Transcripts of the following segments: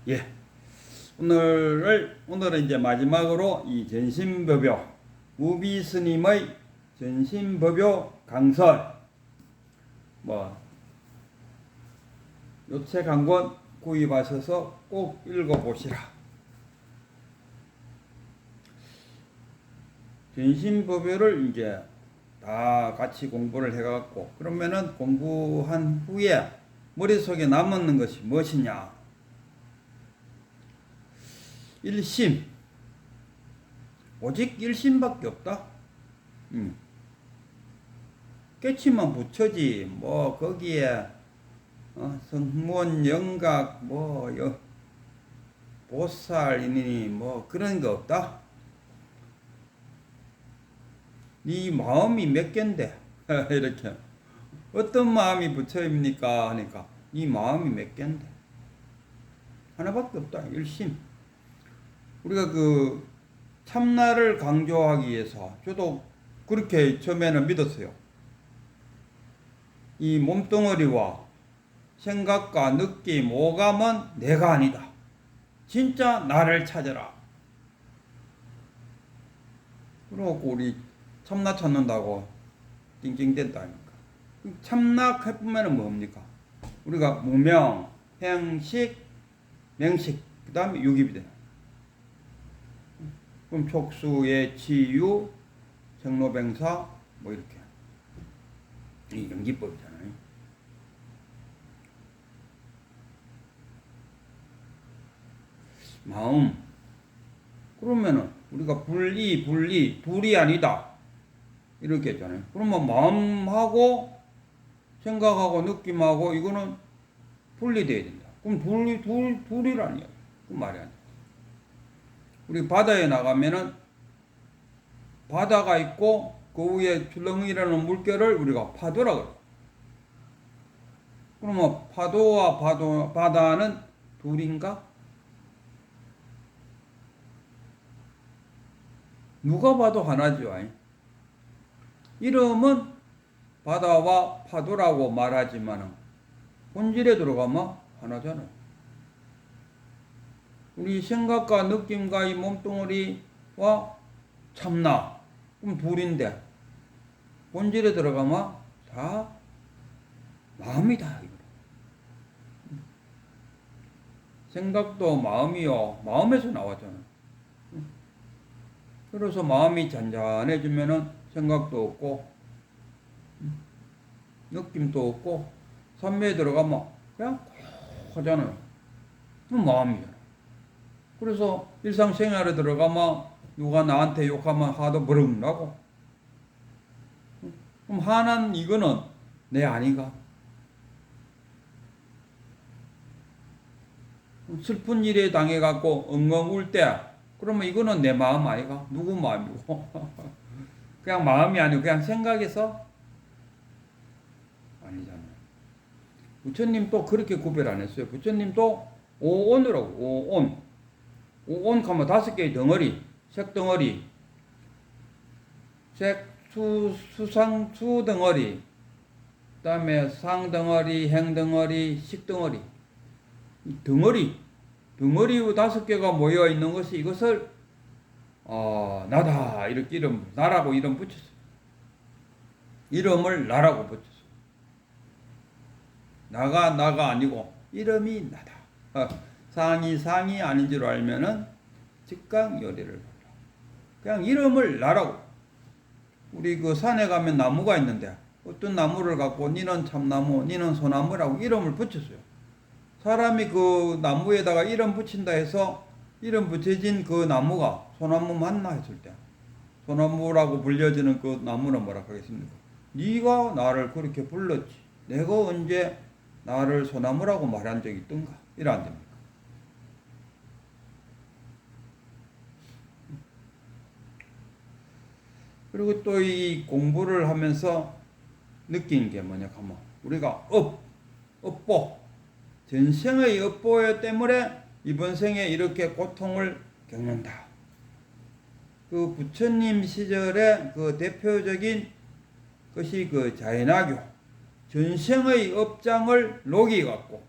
예. 오늘은 이제 마지막으로 이 전신법요, 우비스님의 전신법요 강설, 요 책 한 권 구입하셔서 꼭 읽어보시라. 전신법요를 이제 다 같이 공부를 해갖고, 그러면은 공부한 후에 머릿속에 남는 것이 무엇이냐? 일심. 오직 일심밖에 없다. 깨치만 붙여지, 거기에, 성문, 영각, 보살이니, 그런 거 없다. 네 마음이 몇 갠데? 이렇게. 어떤 마음이 붙여입니까? 하니까, 네 마음이 몇 갠데? 하나밖에 없다. 일심. 우리가 참나를 강조하기 위해서, 저도 그렇게 처음에는 믿었어요. 이 몸뚱어리와 생각과 느낌, 오감은 내가 아니다. 진짜 나를 찾아라. 그러고 우리 참나 찾는다고 찡찡댄다니까. 참나 해보면 뭡니까? 우리가 무명, 행식, 명식, 그 다음에 유기비 되는. 그럼 촉수, 예치, 유, 생로병사, 이렇게. 이 연기법이잖아요. 마음. 그러면은 우리가 불이 아니다. 이렇게 했잖아요. 그러면 마음하고 생각하고 느낌하고 이거는 분리돼야 된다. 그럼 둘이라니요. 그 말이 아니야. 우리 바다에 나가면은 바다가 있고 그 위에 출렁이라는 물결을 우리가 파도라 그래요. 그러면 파도와 바다는 둘인가? 누가 봐도 하나죠. 이름은 바다와 파도라고 말하지만 본질에 들어가면 하나잖아요. 우리 생각과 느낌과 이 몸뚱어리와 참나, 그럼 둘인데 본질에 들어가면 다 마음이다. 생각도 마음이요. 마음에서 나왔잖아요. 그래서 마음이 잔잔해지면은 생각도 없고 느낌도 없고 삼매에 들어가면 그냥 하잖아요. 그럼 마음이잖아요. 그래서 일상생활에 들어가면 누가 나한테 욕하면 화도 버럭 나고, 그럼 화난 이거는 내 아니가? 슬픈 일에 당해갖고 엉엉 울 때, 그러면 이거는 내 마음 아니가? 누구 마음이고? 그냥 마음이 아니고 그냥 생각해서? 아니잖아요. 부처님 또 그렇게 구별 안 했어요. 부처님 또 오온이라고, 오온. 오온 하면 5개의 덩어리, 색덩어리, 수상 덩어리, 그 다음에 상덩어리, 행덩어리, 식덩어리. 덩어리 5개가 모여 있는 것이 이것을 나다 이렇게 나라고 이름 붙였어요. 이름을 나라고 붙였어요. 나가 아니고 이름이 나다. 상이 아닌 줄 알면은 즉각 열애를 받라. 그냥 이름을 나라고. 우리 그 산에 가면 나무가 있는데 어떤 나무를 갖고 니는 참나무, 니는 소나무라고 이름을 붙였어요. 사람이 그 나무에다가 이름 붙인다 해서 이름 붙여진 그 나무가 소나무 맞나 했을 때 소나무라고 불려지는 그 나무는 뭐라 하겠습니까? 네가 나를 그렇게 불렀지. 내가 언제 나를 소나무라고 말한 적이 있던가? 이래 안 됩니까? 그리고 또 이 공부를 하면서 느낀 게 뭐냐 하면 우리가 업보 전생의 업보 때문에 이번 생에 이렇게 고통을 겪는다. 그 부처님 시절의 그 대표적인 것이 그 자연화교 전생의 업장을 녹이갖고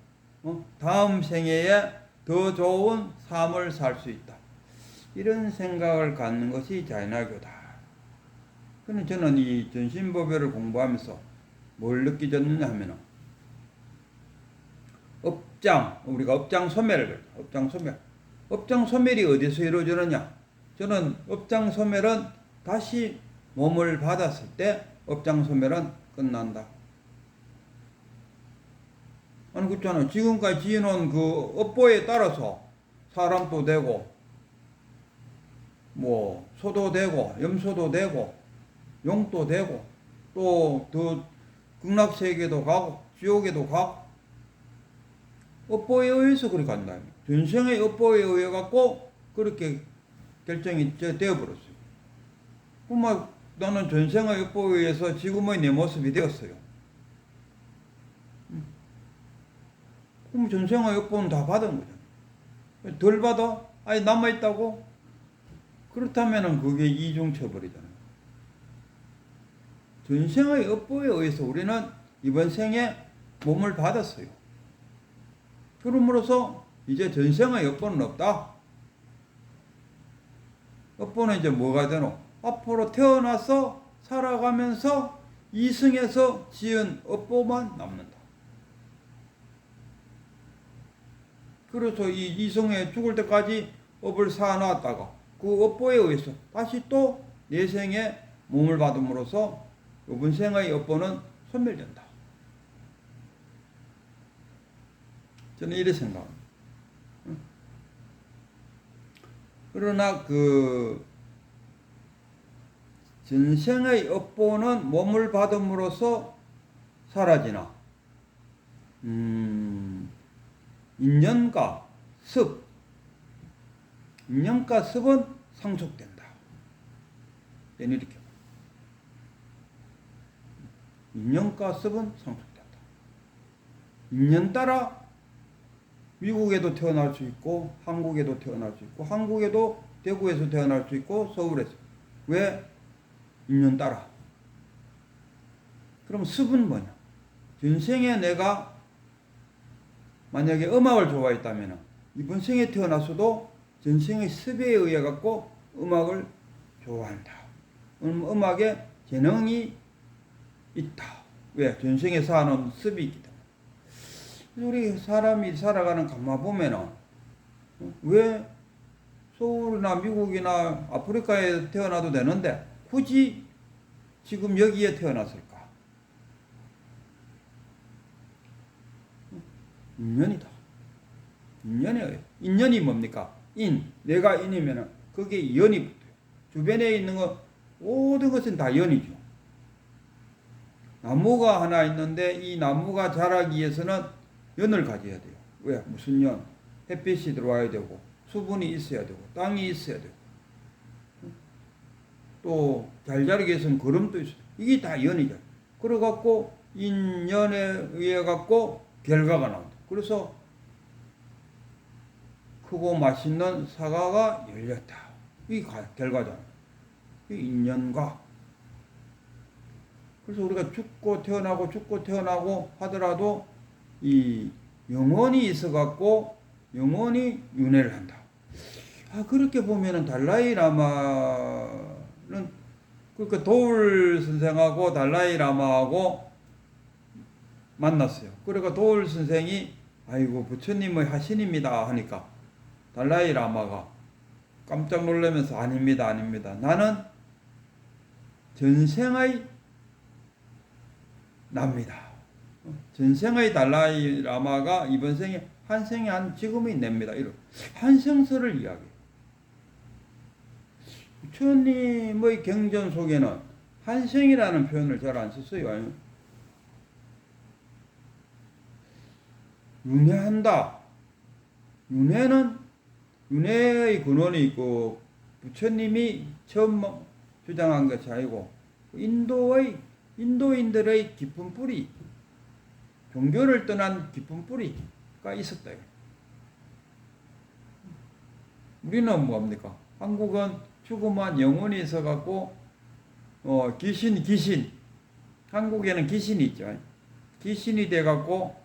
다음 생애에 더 좋은 삶을 살 수 있다. 이런 생각을 갖는 것이 자연화교다. 그는 저는 이 전신법회를 공부하면서 뭘 느끼졌느냐 하면은 우리가 업장 소멸을 업장 소멸. 업장 소멸이 어디서 이루어지느냐? 저는 업장 소멸은 다시 몸을 받았을 때 업장 소멸은 끝난다. 아니 그렇잖아요. 지금까지 지어놓은 그 업보에 따라서 사람도 되고 뭐 소도 되고 염소도 되고 용도 되고 또 더 극락세계도 가고 지옥에도 가고 업보에 의해서 그렇게 간다. 전생의 업보에 의해 갖고 그렇게 결정이 되어버렸어요. 그럼 나는 전생의 업보에 의해서 지금의 내 모습이 되었어요. 그럼 전생의 업보는 다 받은 거잖아요. 덜 받아? 아니 남아있다고? 그렇다면 그게 이중처벌이잖아요. 전생의 업보에 의해서 우리는 이번 생에 몸을 받았어요. 그러므로서 이제 전생의 업보는 없다. 업보는 이제 뭐가 되노? 앞으로 태어나서 살아가면서 이승에서 지은 업보만 남는다. 그래서 이 이승에 죽을 때까지 업을 쌓아놨다가 그 업보에 의해서 다시 또 내생에 몸을 받음으로써 이번 생의 업보는 소멸된다. 저는 이렇게 생각합니다. 그러나 그 전생의 업보는 몸을 받음으로써 사라지나 인연과 습은 상속된다. 이렇게 인연과 습은 상속된다. 인연 따라 미국에도 태어날 수 있고 한국에도 태어날 수 있고 한국에도 대구에서 태어날 수 있고 서울에서. 왜? 인연 따라. 그럼 습은 뭐냐? 전생에 내가 만약에 음악을 좋아했다면 이번 생에 태어나서도 전생의 습에 의해 갖고 음악을 좋아한다. 음악에 재능이 있다. 왜? 전생에 사는 습이 있기 때문에. 우리 사람이 살아가는 가만 보면은 왜 서울이나 미국이나 아프리카에 태어나도 되는데 굳이 지금 여기에 태어났을까? 인연이다. 인연이에요. 인연이 뭡니까? 내가 인이면은 거기에 연이 붙어요. 주변에 있는 거 모든 것은 다 연이죠. 나무가 하나 있는데 이 나무가 자라기 위해서는 연을 가져야 돼요. 왜? 무슨 연? 햇빛이 들어와야 되고 수분이 있어야 되고 땅이 있어야 되고 또 잘 자라기 위해서는 거름도 있어요. 이게 다 연이죠. 그래갖고 인연에 의해 갖고 결과가 나온다. 그래서 크고 맛있는 사과가 열렸다. 이게 결과잖아. 이 인연과. 그래서 우리가 죽고 태어나고 하더라도 이 영혼이 있어갖고 영혼이 윤회를 한다. 그렇게 보면은 달라이 라마는 그러니까 도울 선생하고 달라이 라마하고 만났어요. 그러니까 도울 선생이 아이고 부처님의 하신입니다 하니까 달라이 라마가 깜짝 놀라면서 아닙니다. 나는 전생의 납니다. 전생의 달라이 라마가 이번 생에 한 생에 한 지금이 냅니다. 이런 한생설을 이야기해요. 부처님의 경전 속에는 한생이라는 표현을 잘 안 썼어요. 윤회한다. 윤회의 근원이 있고 부처님이 처음 주장한 것이 아니고 인도인들의 깊은 뿌리, 종교를 떠난 깊은 뿌리가 있었다. 우리는 뭡니까? 한국은 죽으면 영혼이 있어갖고 귀신 한국에는 귀신이 있죠. 귀신이 돼갖고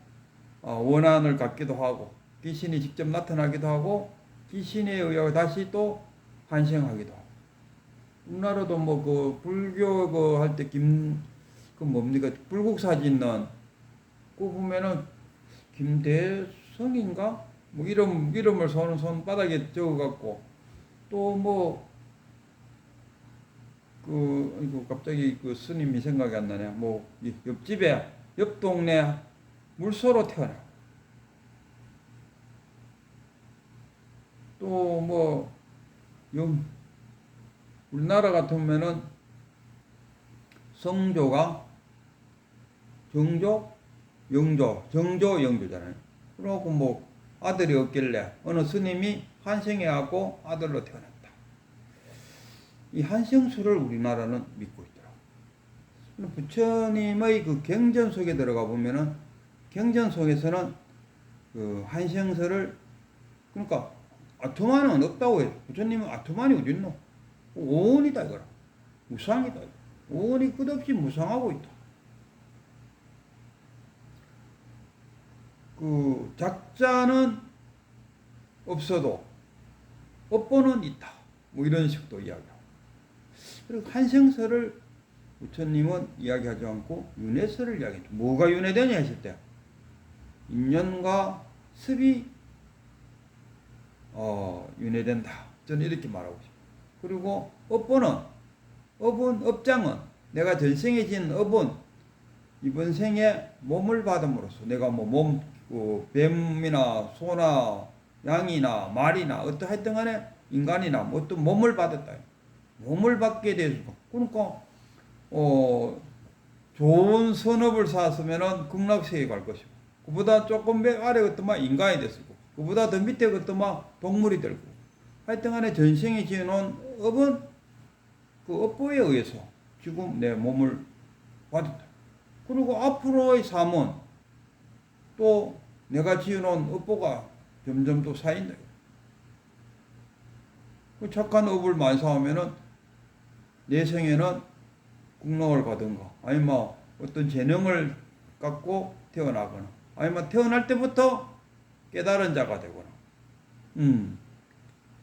원한을 갖기도 하고 귀신이 직접 나타나기도 하고 귀신에 의하여 다시 또 환생하기도 하고. 우리나라도 뭐 그 불교 그 할 때 그 뭡니까 불국사 짓는 그 보면은 김대성인가 뭐 이름을 손바닥에 적어갖고 또 뭐 이거 갑자기 그 스님이 생각이 안 나네. 뭐 옆집에 옆 동네 물소로 태어나. 또 뭐 우리나라 같으면은 성조가 정조, 영조, 정조, 영조잖아요. 그러고 뭐 아들이 없길래 어느 스님이 환생해갖고 아들로 태어났다. 이 환생수를 우리나라는 믿고 있더라고요. 부처님의 그 경전 속에 들어가 보면은 경전 속에서는 그 환생설을 그러니까 아토만은 없다고 해요. 부처님은 아토만이 어딨노? 오온이다 이거라. 무상이다. 오온이 끝없이 무상하고 있다. 그 작자는 없어도 업보는 있다. 뭐 이런 식도 이야기하고. 그리고 환생설을 부처님은 이야기하지 않고 윤회설을 이야기했죠. 뭐가 윤회되냐 했을 때 인연과 습이 윤회된다. 저는 이렇게 말하고 싶어요. 그리고 업장은 내가 전생에 지은 업은 이번 생에 몸을 받음으로써 내가 뭐 뱀이나 소나 양이나 말이나 어떠하여튼 간에 인간이나 뭐 어떤 몸을 받았다. 몸을 받게 되고 그러니까 좋은 선업을 쌓았으면은 극락세계에 갈 것이고 그보다 조금 아래 것도만 인간이 됐을 거고 그보다 더 밑에 것도만 동물이 될 거고 하여튼 간에 전생에 지어놓은 업은 그 업보에 의해서 지금 내 몸을 받았다. 그리고 앞으로의 삶은 또 내가 지어놓은 업보가 점점 또 쌓인다. 그 착한 업을 많이 쌓으면은 내 생에는 국락을 가든가 아니면 어떤 재능을 갖고 태어나거나 아니면 태어날 때부터 깨달은 자가 되거나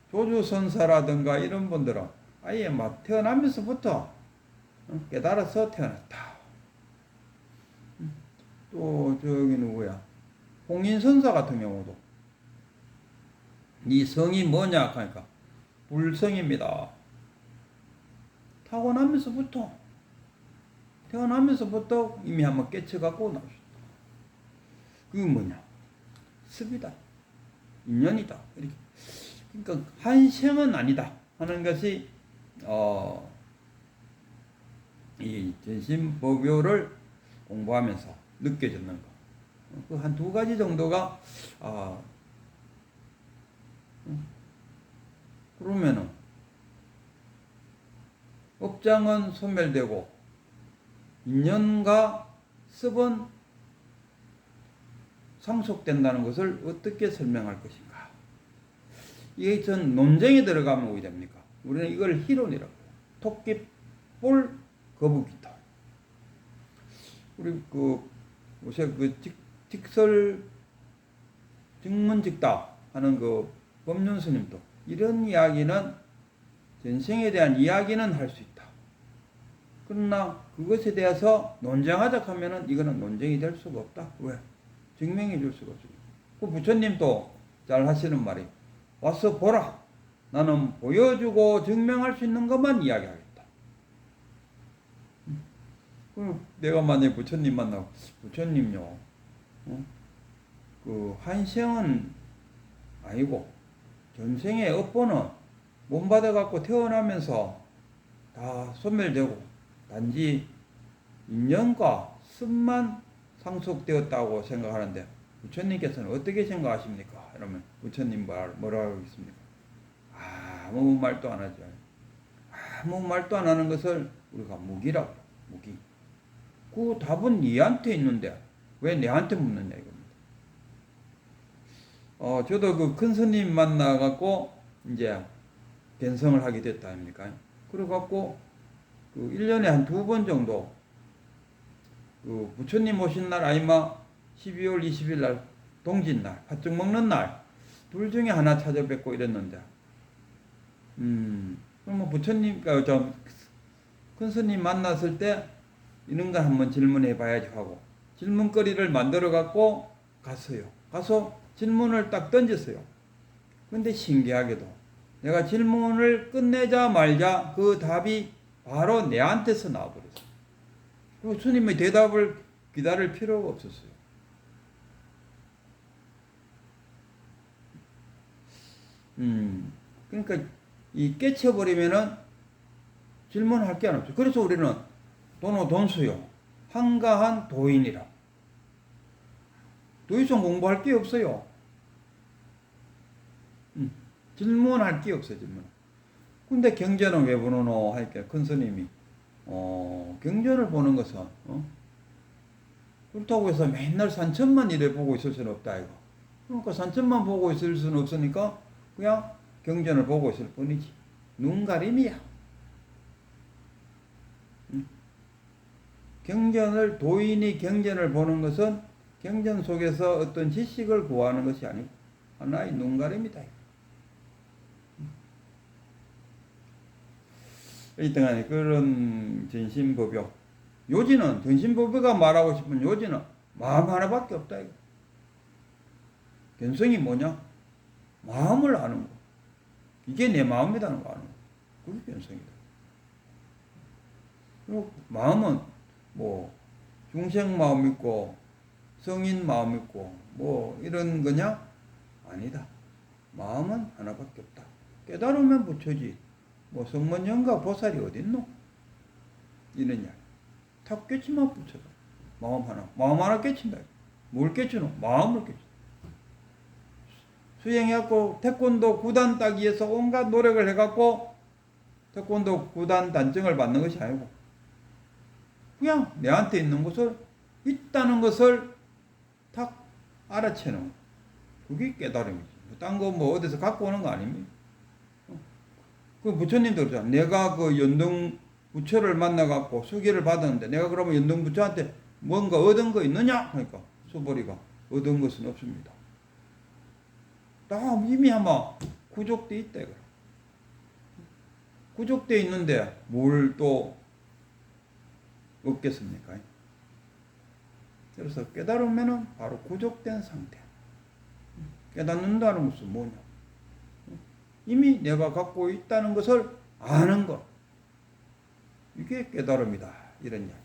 조주선사라든가 이런 분들은 아예 막 태어나면서부터 깨달아서 태어났다. 또 저기 누구야 홍인선사 같은 경우도 네 성이 뭐냐 하니까 불성입니다. 태어나면서부터 이미 한번 깨쳐갖고 나오셨다. 그게 뭐냐 습이다. 인연이다. 이렇게. 그러니까 한생은 아니다 하는 것이 이 전신법요를 공부하면서 느껴졌는 거. 그 한 두 가지 정도가 그러면은 업장은 소멸되고 인연과 습은 상속된다는 것을 어떻게 설명할 것인가? 이게 전 논쟁에 들어가면 오게 됩니까? 우리는 이걸 희론이라고 해요. 토끼볼 거북이다. 우리 요새 직문직다 하는 법륜 스님도 이런 이야기는 전생에 대한 이야기는 할 수 있다. 그러나 그것에 대해서 논쟁하자 하면은 이거는 논쟁이 될 수가 없다. 왜? 증명해 줄 수가 없어요. 그 부처님도 잘 하시는 말이 와서 보라. 나는 보여주고 증명할 수 있는 것만 이야기하겠다. 그럼 내가 만약에 부처님 만나고 부처님요. 그 한생은 아니고 전생의 업보는 몸 받아갖고 태어나면서 다 소멸되고 단지 인연과 습만 상속되었다고 생각하는데 부처님께서는 어떻게 생각하십니까? 이러면 부처님 뭐라고 하겠습니까? 아무 말도 안 하죠. 아무 말도 안 하는 것을 우리가 무기라고 해요. 무기. 그 답은 니한테 있는데 왜 내한테 묻느냐 이겁니다. 저도 그 큰 스님 만나갖고 이제 견성을 하게 됐다 아닙니까? 그래갖고 그 1년에 한 2번 정도 그 부처님 오신 날 아니면 12월 20일 날 동짓날, 팥죽 먹는 날, 둘 중에 하나 찾아뵙고 이랬는데, 그럼 뭐 부처님, 큰 스님 만났을 때 이런 거 한번 질문해 봐야지 하고, 질문거리를 만들어 갖고 갔어요. 가서 질문을 딱 던졌어요. 근데 신기하게도 내가 질문을 끝내자 말자 그 답이 바로 내한테서 나와버렸어요. 그리고 스님의 대답을 기다릴 필요가 없었어요. 그러니까 이 깨쳐버리면은 질문할 게 없죠. 그래서 우리는 돈수요. 한가한 도인이라. 더 이상 공부할 게 없어요. 질문할 게 없어요, 질문. 근데 경전은 왜 보노? 하니까 큰 스님이, 경전을 보는 것은, 그렇다고 해서 맨날 산천만 이래 보고 있을 수는 없다, 이거. 그러니까 산천만 보고 있을 수는 없으니까 그냥 경전을 보고 있을 뿐이지. 눈가림이야. 도인이 경전을 보는 것은 경전 속에서 어떤 지식을 구하는 것이 아니고 하나의 눈가림이다. 이등간에 그런 전신법요. 요지는 전신법요가 말하고 싶은 요지는 마음 하나밖에 없다. 이거. 견성이 뭐냐? 마음을 아는 거. 이게 내 마음이라는 거 아는 거. 그게 견성이다. 그리고 마음은 뭐 중생 마음 있고 성인 마음 있고 뭐 이런 거냐? 아니다. 마음은 하나밖에 없다. 깨달으면 부처지. 뭐 성문영가 보살이 어딨노? 이런 이야기. 탁 깨치면 부처다. 마음 하나 깨친다. 뭘 깨치노? 마음을 깨친다. 수행해갖고 태권도 구단 따기 위해서 온갖 노력을 해갖고 태권도 구단 단증을 받는 것이 아니고 그냥 내한테 있는 것을 있다는 것을 탁 알아채는 그게 깨달음이지. 딴 거 뭐 어디서 갖고 오는 거 아닙니까? 그 부처님도 그러잖아. 내가 그 연등 부처를 만나갖고 수기를 받았는데 내가 그러면 연등 부처한테 뭔가 얻은 거 있느냐? 그러니까 수보리가 얻은 것은 없습니다. 다 이미 아마 구족돼 있다 이거. 구족돼 있는데 뭘 또 얻겠습니까? 그래서 깨달으면은 바로 구족된 상태. 깨닫는다는 것은 뭐냐? 이미 내가 갖고 있다는 것을 아는 것. 이게 깨달음이다. 이런 이야기.